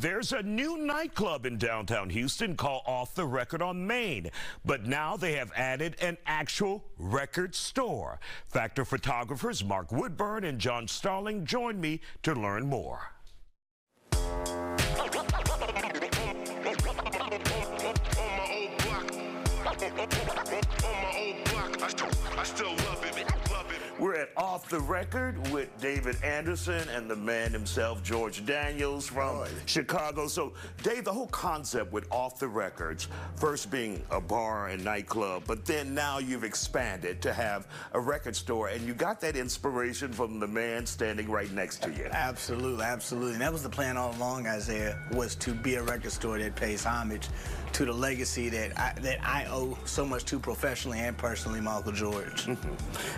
There's a new nightclub in downtown Houston called Off the Record on Main, but now they have added an actual record store. Factor photographers Mark Woodburn and John Starling join me to learn more. We're at Off the Record with David Anderson and the man himself, George Daniels from Chicago. So, Dave, the whole concept with Off the Records, first being a bar and nightclub, but then now you've expanded to have a record store, and you got that inspiration from the man standing right next to you. Absolutely, absolutely. And that was the plan all along, Isaiah, was to be a record store that pays homage to the legacy that I owe so much to professionally and personally, my Uncle George.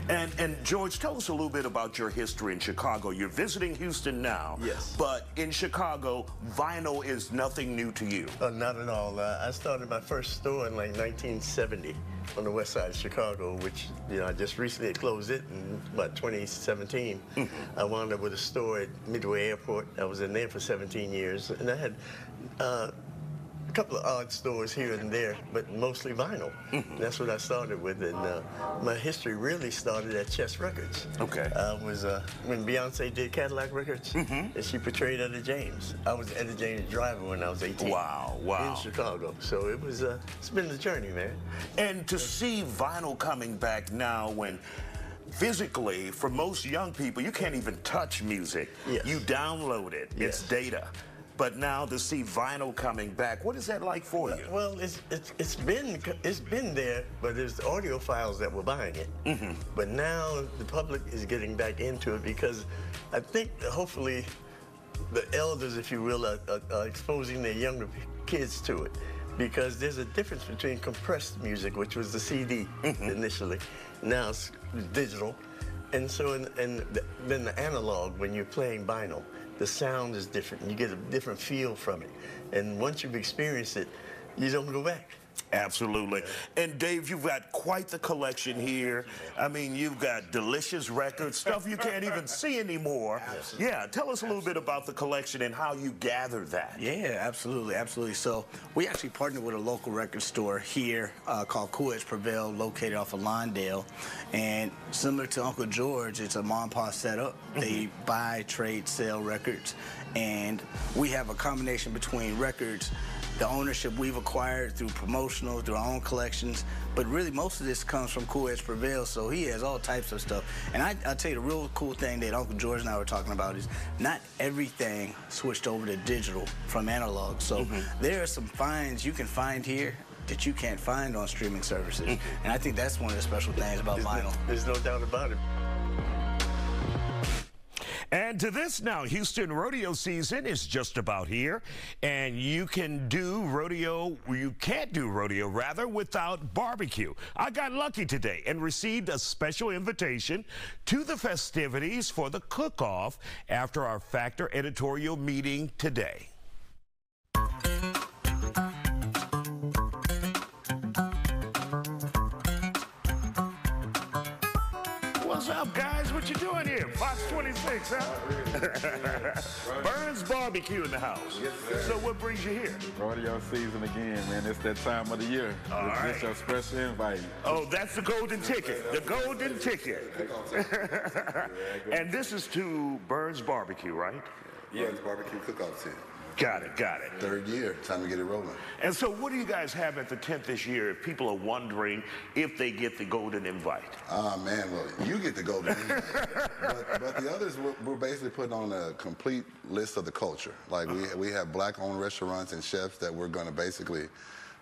And George, tell us a little bit about your history in Chicago. You're visiting Houston now. Yes. But in Chicago, vinyl is nothing new to you. Not at all. I started my first store in like 1970 on the west side of Chicago, which, you know, I just recently closed it in about 2017. I wound up with a store at Midway Airport. I was in there for 17 years, and I had a couple of odd stores here and there, but mostly vinyl. That's what I started with, and my history really started at Chess Records. Okay. I was, when Beyonce did Cadillac Records, and she portrayed Etta James. I was Etta James' driver when I was 18. Wow, wow. In Chicago. So it was, it's been the journey, man. And to see vinyl coming back now when physically, for most young people, you can't even touch music. Yes. You download it. Yes. It's data. But now to see vinyl coming back, what is that like for you? Well, it's been there, but there's the audio files that were buying it. But now the public is getting back into it because I think hopefully the elders, if you will, are exposing their younger kids to it. Because there's a difference between compressed music, which was the CD initially. Now it's digital. And so, then the analog, when you're playing vinyl, the sound is different. You get a different feel from it. And once you've experienced it, you don't go back. Absolutely. And Dave, you've got quite the collection here. I mean, you've got delicious records, stuff you can't even see anymore. Absolutely. Yeah, tell us a little bit about the collection and how you gather that. Yeah, absolutely, absolutely. So we actually partnered with a local record store here called KRIV Prevail, located off of Lawndale. And similar to Uncle George, it's a mom and pop setup. They buy, trade, sell records. And we have a combination between records, the ownership we've acquired through promotional, through our own collections, but really most of this comes from KRIV Prevail, so he has all types of stuff. And I'll tell you the real cool thing that Uncle George and I were talking about is not everything switched over to digital from analog. So there are some finds you can find here that you can't find on streaming services. And I think that's one of the special things about vinyl. There's no doubt about it. And to this now, Houston rodeo season is just about here, and you can do rodeo, you can't do rodeo rather, without barbecue. I got lucky today and received a special invitation to the festivities for the cook-off after our Factor editorial meeting today. What's up, guys? What you doing here? Fox 26, huh? Burns Barbecue in the house. Yes, sir. So what brings you here? Rodeo season again, man. It's that time of the year. It's a special invite. Oh, that's the golden ticket. The golden ticket. And this is to Burns Barbecue, right? Yeah, it's barbecue cook-off team. Got it, got it. Third year, time to get it rolling. And so what do you guys have at the 10th this year if people are wondering if they get the golden invite? Man, well, you get the golden invite. but the others, we're basically putting on a complete list of the culture. Like we have black-owned restaurants and chefs that we're going to basically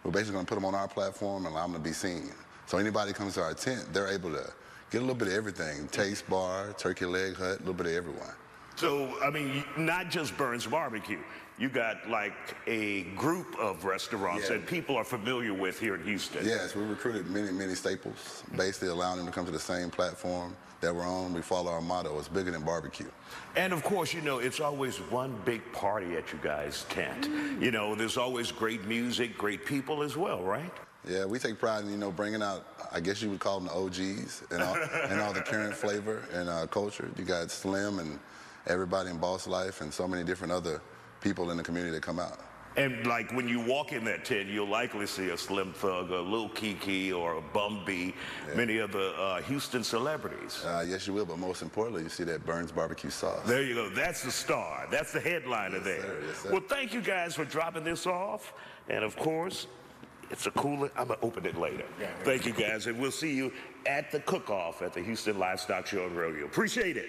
going to put them on our platform and allow them to be seen. So anybody comes to our tent, they're able to get a little bit of everything. Taste bar, turkey leg hut, a little bit of everyone. So, I mean, not just Burns Barbecue. You got like a group of restaurants that people are familiar with here in Houston. Yes, we recruited many staples, basically allowing them to come to the same platform that we're on. We follow our motto, it's bigger than barbecue. And of course, you know, it's always one big party at you guys' tent. You know, there's always great music, great people as well, right? Yeah, we take pride in, you know, bringing out, I guess you would call them the OGs and all the current flavor and culture. You got Slim and everybody in Boss Life and so many different other people in the community that come out. And like when you walk in that tent, you'll likely see a Slim Thug, a Lil Kiki, or a Bum B, many of the Houston celebrities. Yes, you will, but most importantly, you see that Burns barbecue sauce. There you go. That's the star. That's the headliner there. Sir, yes, sir. Well, thank you guys for dropping this off. And of course, it's a cooler. I'm going to open it later. Thank you guys. And we'll see you at the cook-off at the Houston Livestock Show and Rodeo. Appreciate it.